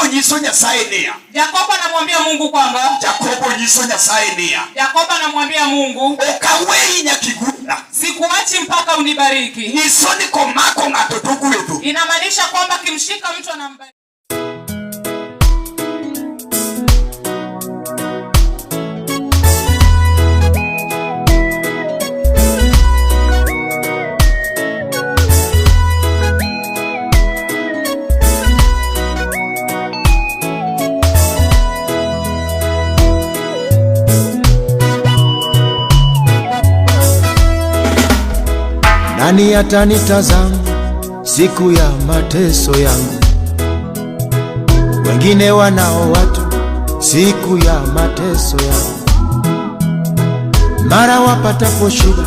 nyiso Nyasaye niya. Yakobo anamwambia Mungu kwamba. Yakobo nyiso Nyasaye niya. Yakobo anamwambia Mungu, okaweyi nyakiguna. Sikuachi mpaka unibariki. Nyiso ni komako ng'ato to gwedho. Inamaanisha kwamba kimshika mtu anambariki. Nani atanitazama siku ya mateso yangu? Wengine wanao watu siku ya mateso yangu. Mara wapatapo shida,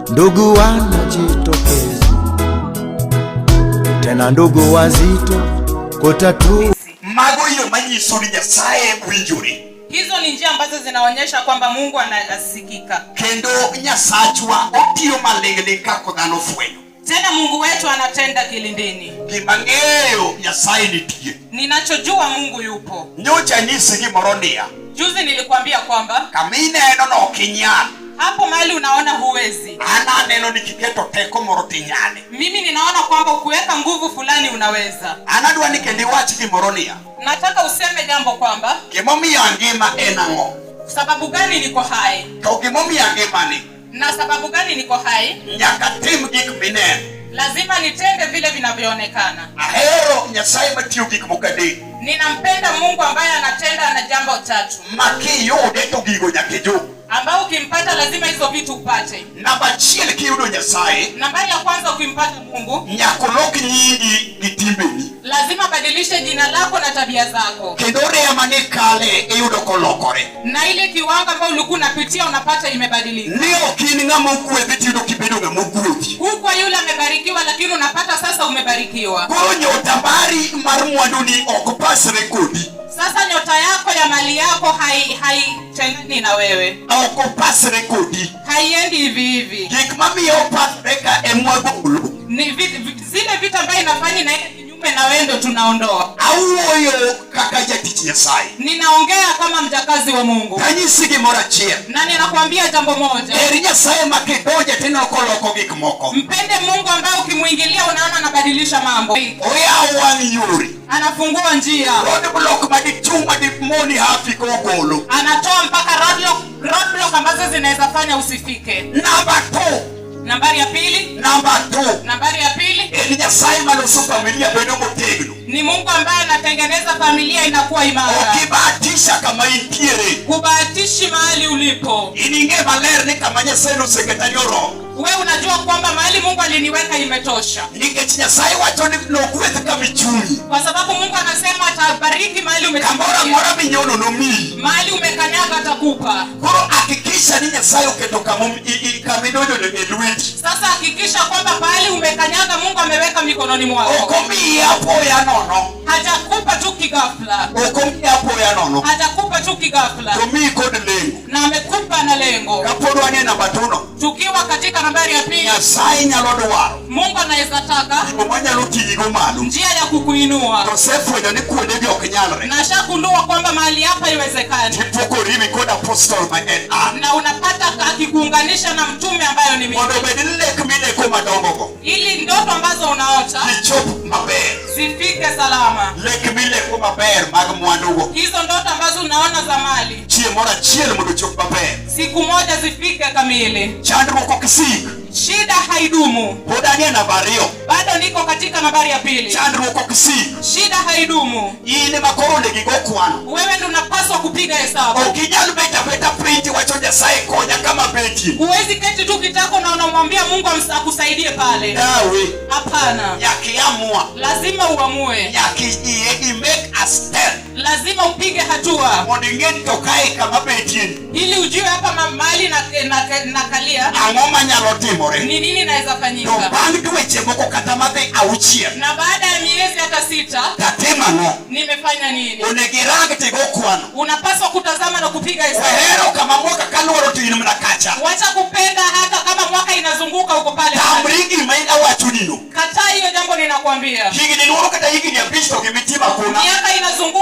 ndugu wanajitokeza, tena ndugu wazito kutatua. Mago iyo manyiso ni Nyasaye winjuri. Hizo ni njia ambazo zinaonyesha kwamba Mungu anasikika. Kendo Nyasachwa otiyo maling'ling kako dhano fwenyo. Tena Mungu wetu anatenda kilindini. Gimang'eyo Nyasaye nitie. Ninachojua Mungu yupo. Nyocha nyisi gimoro niya. Juzi nilikwambia kwamba kamineno no okinyal. Hapo mahali unaona huwezi, ana neno nikiketo teko moro tinyane. Mimi ninaona kwamba ukiweka nguvu fulani unaweza. Anadwa ni kendi wachi gimoro niya. Nataka useme jambo kwamba gimomiyo angima en ang'o. Sababu gani niko hai? To gimomiyo angima ni. Na sababu gani niko hai? Nyaka tim gik mineno. Lazima nitende vile vinavyoonekana. Ahero Nyasaye matiyo gik moko adek. Ninampenda Mungu ambaye anatenda na jambo tatu. Makiyude to gigo nyaka ijug. Ambao ukimpata lazima hizo vitu upate. Namba achiel kiyudo Nyasaye. Nambari ya kwanza ukimpata Mungu, nyaka olok nyingi gi timbeni. Lazima badilishe jina lako na tabia zako. Kendo rema ni kale iyudo kolokore. Na ile kiwango ambayo ulikuwa unapitia unapata imebadilika. Ni okini ng'ama ogwedhi tiyudo kibedo ng'ama ogwedhi. Huko yule amebarikiwa lakini unapata sasa umebarikiwa. Koro nyota mari mar mwandu ni ok pasre kodi. Sasa nyota yako ya mali yako haitengani na wewe. Ok pasre kodi. Haiendi hivi hivi. Gik mamiyo pasre ka emwagolo. Ni zile vitu ambayo inafanya na kinyume na wewe ndio tunaondoa. Awuoyo kaka jatich Nyasaye. Ninaongea kama mjakazi wa Mungu. Kanyisi gimoro achiel. Na ninakwambia jambo moja. Eri Nyasaye makidoja tena koloko gik moko. Mpende Mungu ambaye ukimuingilia unaona anabadilisha mambo. Oya wang' yuri. Anafungua njia. Roadblock madichuma dipmoni hafi kogolo. Anatoa mpaka roadblock ambazo zinaweza fanya usifike. Number 2. Nambari ya pili. Number 2. Nambari ya pili. Eri Nyasaye maloso familia bedo motegno. Ni Mungu ambaye anatengeneza familia inakuwa imara. Ukibahatisha kama intiere. Kubahatishi mahali ulipo. Ininge maler ni kama Nyasaye no sekretari oro. Wewe unajua kwamba mahali Mungu aliniweka imetosha. Nikech Nyasaye wacho ni nokweth kama chuni. Kwa sababu Mungu anasema atabariki mahali umekanyaga. Kambora mora minyono no mi. Mahali umekanyaga atakupa. Koro hakikisha ni Nyasaye uketo kama kamidojo ni elwiti. Sasa hakikisha kwamba pahali umekanyaga Mungu ameweka mikononi mwako. Okomi hapo ya nono. Hajakupa tu kigafla. Okomi hapo ya nono. Hajakupa tu kigafla. Tomi kod lengo. Na amekupa na lengo. Kapodwa ni namba 2. Tukiwa katika nambari ya pili. Nyasaye nyalo dwaro. Mungu anaweza taka manyalo tigo malo. Njia ya kukuinua. Tosefwenyo ni kuonde bi ok nyalre. Na shakundua kwamba mahali hapa iwezekani. Tipoko rimi kod apostol ma en an. Na unapata akikuunganisha na mtume ambayo ni mimi. Mondo bed lek mileko madongo. Ili ndoto ambazo unaota zichop maber. Zifike salama. Lek mileko maber mag mwandugo. Hizo ndoto ambazo unaona za mali. Chieng' moro achiel mondo chop maber. Siku moja zifike kamili. Chandruok ok sik. Shida haidumu. Podanie namba 2. Bado niko katika nambari ya pili. Chandruok ok sik. Shida haidumu. Ine makoro ndegi go kwano. Wewe ndio unapaswa kupiga hesabu. Ukinyalo beta print wacho Nyasaye konya kama beti. Huwezi keti tu kitako na unamwambia Mungu akusaidie pale. Dawe. Hapana. Yakiamua. Lazima uamue. You make a step. Lazima upige hatua. Mondo ing'e tokae kama betie. Ili ujue hapa mahali na kalia. Ang'o manyalo timore? Ni nini inaweza fanyika? To bang' dweche moko kata madhi auchiel. Na baada ya miezi hata 6. Tatema no. Nimefanya nini? Onegirang tigo kwano. Unapaswa kutazama na kupiga hesabu. Wehero kama mwaka kaluoro to in mna kacha. Wacha kupenda hata kama mwaka inazunguka uko pale. Tamrigi maina wacho nino. Kataa hiyo jambo ninakwambia. Higini luoro kata higini ya bisto gimitima kuna. Miaka inazunguka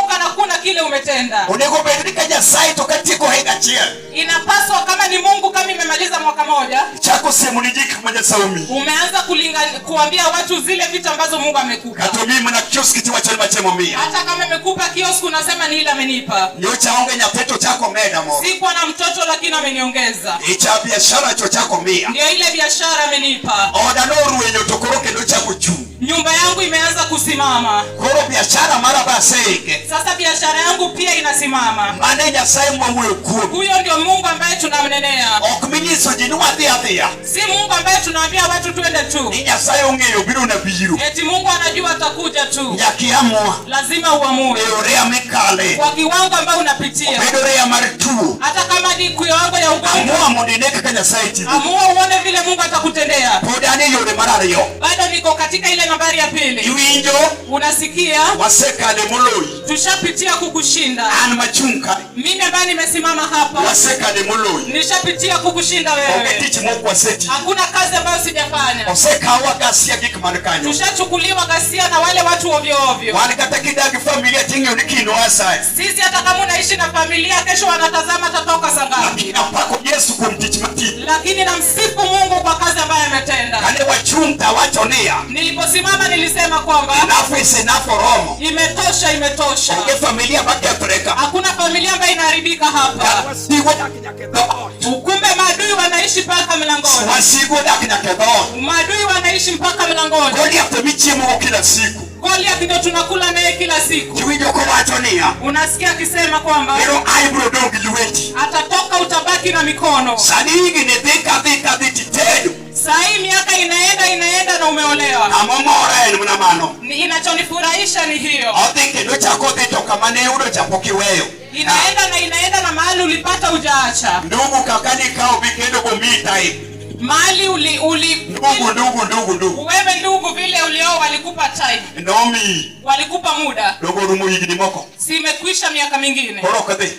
umetenda. Onego bedrika Nyasaye to katiko henga chia. Inapaswa kama ni Mungu, kama imemaliza mwaka moja, chako semu nijika kama Nyasaye umeanza kuambia watu zile vitu ambazo Mungu amekupa. Katomi mwana kioski tiwa chama chemo mia. Hata kama amekupa kioski unasema ni ile amenipa. Nyocha onge nyapeto chako meda mo. Sikuwa na mtoto lakini ameniongeza. Icha biashara cho chako mia. Ndio ile biashara amenipa. Oda noru wenye utokoroke ndo chako chu. Nyumba yangu imeanza kusimama. Koro biashara mara baseke. Sasa biashara yangu pia inasimama. Mane Nyasaye mwe kuo. Huyo ndio Mungu ambaye tunamnenea. Okminiso jinua thea. Si Mungu ambaye tunaambia watu tuende tu. Ni Nyasaye ongeyo biro na bijiru. Eti Mungu anajua atakuja tu. Nyakiamua. Lazima uamue. Eorea mikale. Kwa kiwango ambao unapitia. Eorea maritu. Hata kama ni kiwango ya ugonjwa. Amua mondineka kanya Nyasaye tizi. Amua uone vile Mungu atakutendea. Podani yore marariyo. Bado niko katika ile nambari ya pili. Iwinjo. Unasikia? Wasekale moloi. Tushapitia kukushinda. An machunka. Mimi ambaye nimesimama hapa. Wasekale moloi. Nishapitia kukushinda wewe. Ongetichi moku waseti. Hakuna kazi ambayo sijafanya. Osekawa gasia gikmankanyo. Tushachukuliwa gasia na wale watu ovyo ovyo. Wale katakidagi familia tingi unikino asai. Sisi hata kama unaishi na familia, kesho wanatazama tatoka sangapi. Lakini apako Yesu kumtichimati. Lakini namsifu Mungu kwa kazi ambayo ametenda. Kale wachunta wachonia. Niliposimama nilisema kwamba enough is enough for Romo. Imetosha, imetosha. Unge familia baki Afrika. Hakuna familia ambayo inaharibika hapa. Ukumbe maadui wanaishi mpaka mlangoni. Wasigo dakina kedon. Maadui wanaishi mpaka mlangoni. Goliath michimu kila siku. Goliath ndio tunakula naye kila siku. Kiwijo kwa wachonia. Unasikia akisema kwamba pero aibro dongi lueti. Atatoka utabaki na mikono. Sadingi ni dhika dhititedu. Sai miaka inaenda na umeolewa. Amomora eni mnamano. Inachonifurahisha ni hiyo. Odhike ndo chako dhito kamane udo chapokiweyo. Inaenda na mahali ulipata ujaacha. Ndugu kakani kao bikendo kumita hivi. Mahali Ndugu. Wewe ndugu vile ulioa walikupa time. Nomi. Walikupa muda. Ndugu rumu higini moko. Si imekwisha miaka mingine. Koroka de.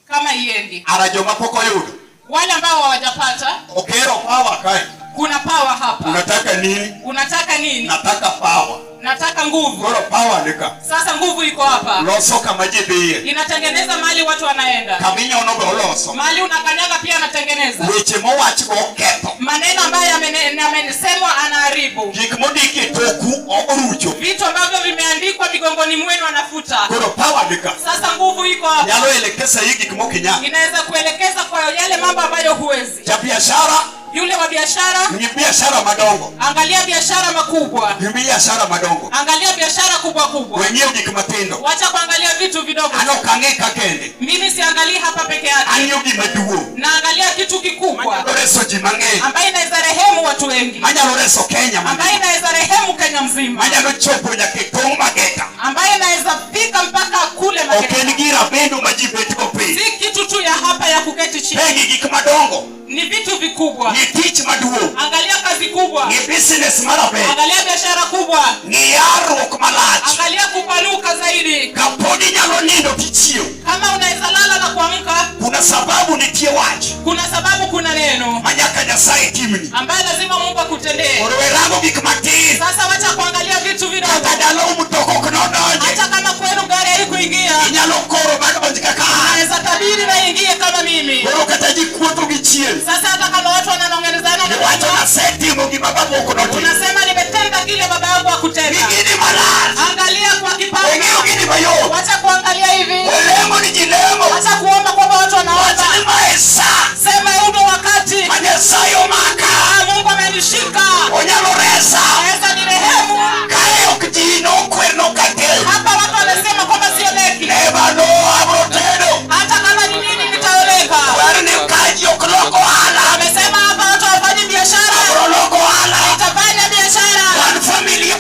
Kama iendi. Arajoma poko yudu. Wale ambao hawajapata. Okero power kai. Kuna power hapa. Unataka nini? Nataka power. Nataka nguvu. Koro power nika. Sasa nguvu iko hapa. Loso kama jibiye. Inatengeneza mahali watu wanaenda. Kaminya onobe oloso. Mahali unakanyaga pia anatengeneza. Weche mowachi go keto. Maneno ambayo yamenesemwa anaharibu. Gikmodiki toku orucho. Vitu ambavyo vimeandikwa migongoni mwenu anafuta. Koro power nika. Sasa nguvu iko hapa. Yalo elekeza hiki kimokinya. Inaweza kuelekeza kwa yale mambo ambayo huwezi. Cha biashara. Yule wa biashara. Ni biashara madongo. Angalia biashara makubwa. Ni biashara madongo. Angalia biashara kubwa. Wenyewe gikmatendo. Wacha kuangalia vitu vidogo. Ano kangeka kende. Mimi siangalii hapa peke yake. Anyo gimaduo. Naangalia kitu kikubwa. Loreso jimange. Ambaye inaweza rehemu watu wengi. Manya Loreso Kenya mama. Ambaye inaweza rehemu Kenya mzima. Manya lochopo ya Kitong Mageta. Ambaye inaweza fika mpaka kule Mageta. Okenigira bendo majibeti kopi. Si kitu tu ya hapa ya kuketi chini. Hengi gikmadongo. Ni vitu vikubwa. Ni teach maduo. Angalia kazi kubwa. Ni business marabe. Angalia biashara kubwa. Ni yaro kumalachi. Angalia kupanuka zaidi. Kapodi nyalo nindo tichio. Kama unaweza lala na kuamka. Kuna sababu nitie wachi. Kuna sababu, kuna neno. Manyaka Nyasaye timni. Ambaye lazima Mungu akutendee. Orowerango gikmati. Sasa wacha kuangalia vitu vidogo. Katadalo mutoko kunodoje. Hata kama kwenu gari haikuingia. Inyalo koro bado jikaka. Naweza tabiri na ingie kama mimi. Koro kataji kuoto gichie. Sasa hata kama watu wananongelezana ni watu na seti mungi mababu ukonotu. Unasema nimetenda kile baba yangu hakutenda. Mingini malaz. Angalia kwa kipawa. Wengine bayo. Wacha kuangalia hivi. Olemo ni jilemo. Wacha kuomba kwamba watu wanaomba. Wacha ni maesa. Sema udo wakati. Manyesayo maka. Mungu amenishika. Onyaloresa. Naweza nirehemu. Kaya ukijino kwerno katel. Hapa watu wanasema kwamba sio leki. Nebano abrotedo. Hata kama ni nini nitaoleka. Werne kaji okoloko hala. Amesema hapa watu wafanye biashara. Okoloko hala. Itafanya biashara. One family.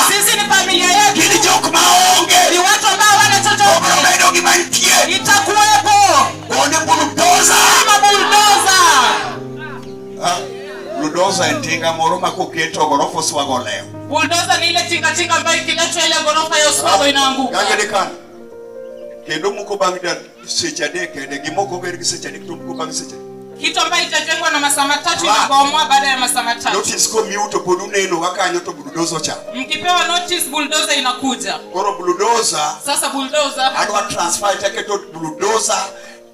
Sisi ni familia yetu. Kili joku maonge. Ni watu ambao wana chochote. Okomedo gimantie. Itakuwepo. Onde bulldozer. Kama bulldozer. Bulldozer entinga moroma kuketo gorofa swago leo. Bulldozer ni ile tinga ambayo ikiletwa ile gorofa ya uswago inaanguka. Yagerekana. Kendo muko bangida sechade kende gimoko geri sechade kitu muko bangida sechade. Kitu ambacho itajengwa na masaa matatu inabomoa baada ya masaa matatu. Notice ko miuto poduneno wakanyo to bulldozer cha. Mkipewa notice bulldozer inakuja. Koro bulldozer. Sasa bulldozer Adwa transfer take to bulldozer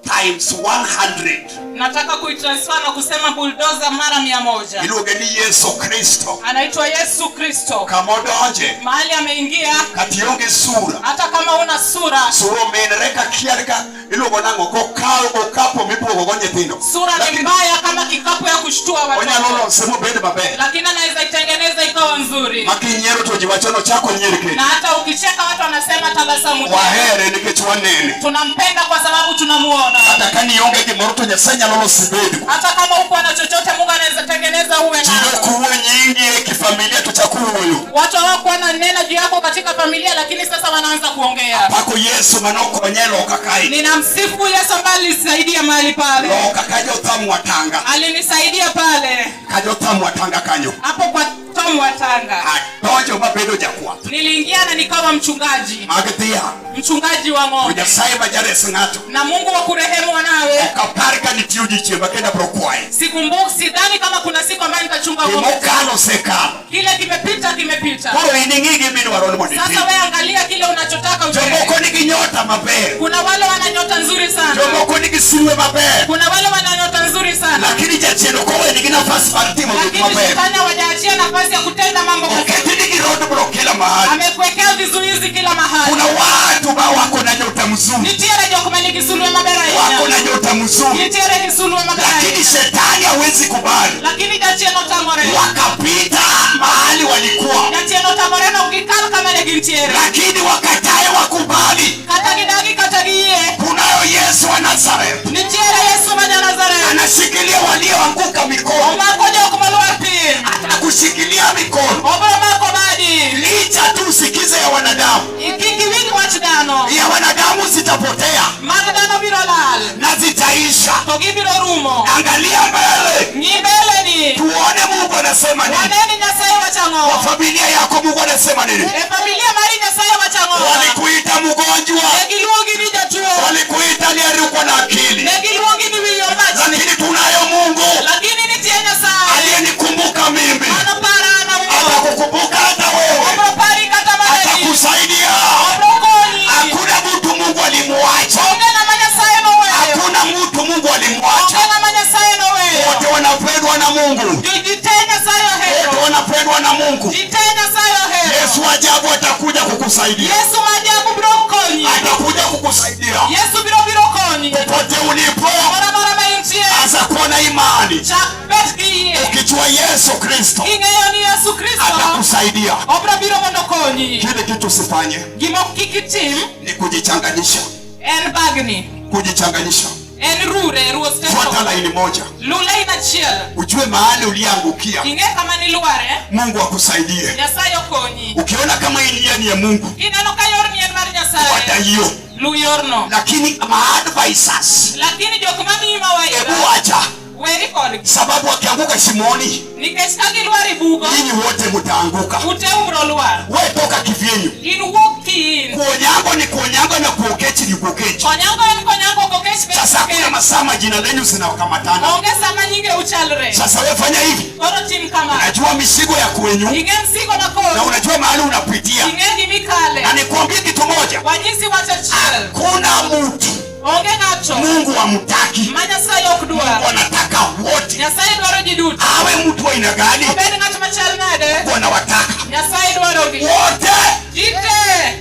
times 100. Nataka kuitransfer na kusema bulldozer mara 100. Ilogeni Yesu Kristo. Anaitwa Yesu Kristo. Kamodoje. Mahali ameingia. Kationge sura. Hata kama una sura. Sura menreka kiarika ilogonango ko kao okapo mipogo gonye tino. Sura ni mbaya kama kikapu ya kushtua watu. Onya lolo semo bende mabe. Lakini anaweza itengeneza ikawa nzuri. Makinyero to jiwachono chako nyerike. Na hata ukicheka watu wanasema tabasamu. Wahere nikechwa nene. Tunampenda kwa sababu tunamuona. Hata kani yonge kimoroto nyasanya lolo sibedi. Hata kama uko na chochote Mungu anaweza tengeneza uwe nacho. Jio kuwe nyingi kifamilia tutakuyo. Watu hawakuwa na neno juu yako katika familia lakini sasa wanaanza kuongea. Pako Yesu manoko nyelo kakai. Ninamsifu Yesu ambaye alisaidia mahali pale. Lo kakajo tamu watanga. Alinisaidia pale. Kajo tamu watanga kanyo. Hapo kwa tamu watanga. Atojo mabedo jakwa. Niliingia na nikawa mchungaji. Magatia. Mchungaji wa ng'ombe. Kuja saiba jare singato. Na Mungu wa kurehemu wanawe. Kaparika ni tiuji chemba kenda prokwai. Sikumbuki sidhani kama kuna siku ambayo nitachunga ng'ombe. Kimokalo sekalo. Kile kimepita. Kwa iningi mimi waroni mwani. Sasa wewe angalia kile unachotaka ujue. Jomoko ni nyota mabe. Kuna wale wana nyota nzuri sana. Jomoko ni siwe mabe. Kuna wale wana nyota nzuri sana. Lakini jacheno kwa wewe ni nafasi partimo mabe. Lakini shetani hawajaachia nafasi ya kutenda mambo mazuri. Ukitini road block kila mahali. Amekuwekea vizuizi kila mahali. Kuna watu ambao wako na nyota mzuri. Nitiere jokumani kisulwe mabera yeye. Wako na nyota mzuri. Nitiere kisulwe mabera yeye. Lakini shetani hawezi kubali. Lakini jacheno tamore. Wakapita mahali walikuwa. Jacheno tamore na ukikala kama ni gintiere. Lakini wakatae wakubali. Katagidagi katagiye. Kunayo Yesu wa Nazareth. Nitiere Yesu wa Nazareth. Anashikilia walioanguka mikono. Omakoja kumalua pin. Atakushikilia mikono. Obromako badi. Licha tu sikize ya wanadamu. Ikiki wingi wachidano. Ya wanadamu zitapotea. Magdano birolal. Na zitaisha. Togi birorumo. Angalia mbele. Nyibele ni. Tuone Mungu anasema nini. Waneni nyasaye wachango. Kwa familia yako Mungu anasema nini. Familia mari nyasaye wachango. Walikuita mgonjwa. Negiluongi ni jatuo. Walikuita ni aliyekuwa na akili. Negiluongi ni wiliomaji. Lakini tunayo Mungu. Lakini ni tie nyasaye. Aliyenikumbuka mimi. Anapara ana wewe. Atakukumbuka hata wewe. Obropari kata maledi. Atakusaidia. Obrokoni. Hakuna mtu Mungu alimwacha. Ongena manyasaye no wewe. Hakuna mtu Mungu alimwacha. Ongena manyasaye no wewe. Wote wanapendwa na Mungu. Jitenya sayo hero. Wote wanapendwa na Mungu. Jitenya sayo hero. Yesu ajabu atakuja kukusaidia. Yesu ajabu brokoni. Atakuja kukusaidia. Yesu brokoni. Popote ulipo. Mara maintie. Anza kuwa na imani. Chapetki. Ukijua Yesu Kristo. Ingeyo ni Yesu Kristo. Atakusaidia. Obra biro mondokoni. Kile kitu usifanye. Gimokikitim. Ni kujichanganyisha. En bagni. Kujichanganyisha. En rure ruosteso. Fuata laini moja. Lulei na chiel. Ujue mahali uliangukia. Inge kama ni luare. Mungu akusaidie. Nyasayo konyi. Ukiona kama hii ni ya Mungu. Ineno kayor ni en mar Nyasaye. Fuata hiyo. Luyorno. Lakini ma-advisors. Lakini jokumami mawaida. Ebu acha. Weri kod. Sababu akianguka shimoni. Nikech kagi luari bugo. Ninyi wote mtaanguka. Ute ubro luar. Wewe toka kivyenyu. In wuok in. Kuonyango ni kuonyango na kuokechi ni kuokechi. Konyango en konyango kokech be. Sasa kuna masaa majina lenu zinakamatana. Onge sama nyinge uchalre. Sasa wewe fanya hivi. Koro tim kama. Unajua misigo ya kwenyu. Inge msigo na Na koro. unajua mahali unapitia. Inge gimikale. Na nikwambie kitu moja. Wanyisi wachachiel. Kuna mtu Onge ng'ato. Mungu hamtaki. Ma Nyasaye ok dwar. Wanataka wote. Nyasaye dwaro ji duto. Awe mtu wa aina gani? Obed ng'at machal nade. Wanawataka Nyasaye dwaro gi. wote. Jite.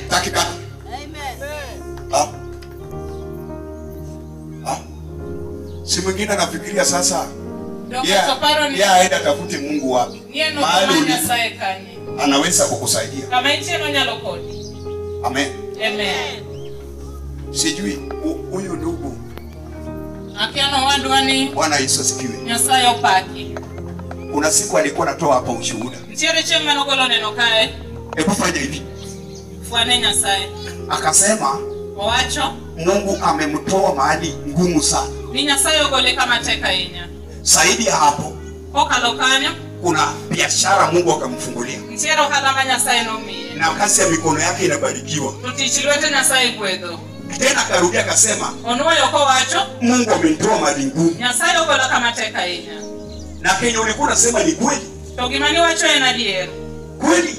Dakika. Si mwingine anafikiria sasa. Aenda tafute Mungu wapi? Mahali Nyasaye kanyi. anaweza kukusaidia. Kama icheno nyalo kodi. Amen. Amen. Sijui huyu ndugu. Akiano wadwani. Bwana Yesu asifiwe. Nyasaye opaki. Kuna siku alikuwa anatoa hapa ushuhuda. Ntiere chieng' manogolo neno kae. Hebu fanya hivi. Fwane Nyasaye. Akasema Owacho. Mungu amemtoa mahali ngumu sana. Ni Nyasaye ogole kama teka inya. Zaidi ya hapo. Okalo kanyo. Kuna biashara Mungu akamfungulia. Ntiere ohala ma Nyasaye nomiye. Na kazi ya mikono yake inabarikiwa. To tich lwete Nyasaye gwedho. Tena akarudia akasema, onuoyo ko wacho, Mungu amenitoa mali ngumu. Nyasaye ogola kama teka hinya. Na kenye ulikuwa unasema ni kweli. To gimani wacho en adier. Kweli.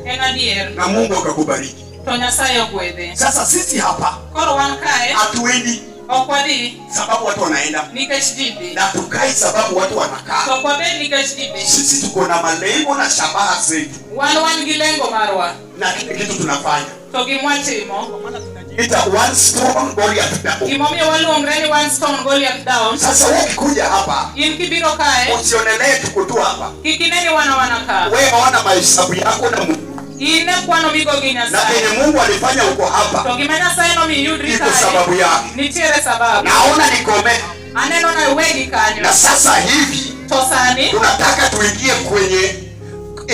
En adier. Na Mungu akakubariki. To Nyasaye ogwedhe. Sasa sisi hapa Koro wan kae hatuendi okwadi sababu watu wanaenda, nikech jibi. na tukai sababu watu wanakaa. To kwabed nikech jibi. Sisi tuko na malengo na shabaha zetu. Wan gi lengo marwa. Na kitu tunafanya. To gimwatimo. Ita one stone Goliath down. Gimomiyo waluongre ni one stone Goliath down. Sasa wewe ukikuja hapa, In kibiro kae, usionelee tuko tu hapa. kikineni wana kaa. Wewe ona mahesabu yako na Mungu. Ine kwano migo gi Na Nyasaye. kenye Mungu alifanya uko hapa. To gima Nyasaye no miyudri Iko kae. sababu yake. Nitiere sababu. Naona nikome. Aneno na wegi kanyo. Na sasa hivi To sani tunataka tuingie kwenye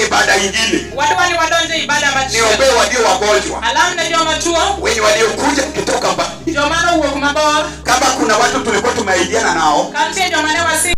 ibada nyingine. wadwani wadonje ibada machielo. Niombe walio wagonjwa, Alam ne joma tuo, wenye waliokuja kutoka mbali. joma no wuok mabor. Kama kuna watu tulikuwa tumeidiana nao, Kantie joma ne wasi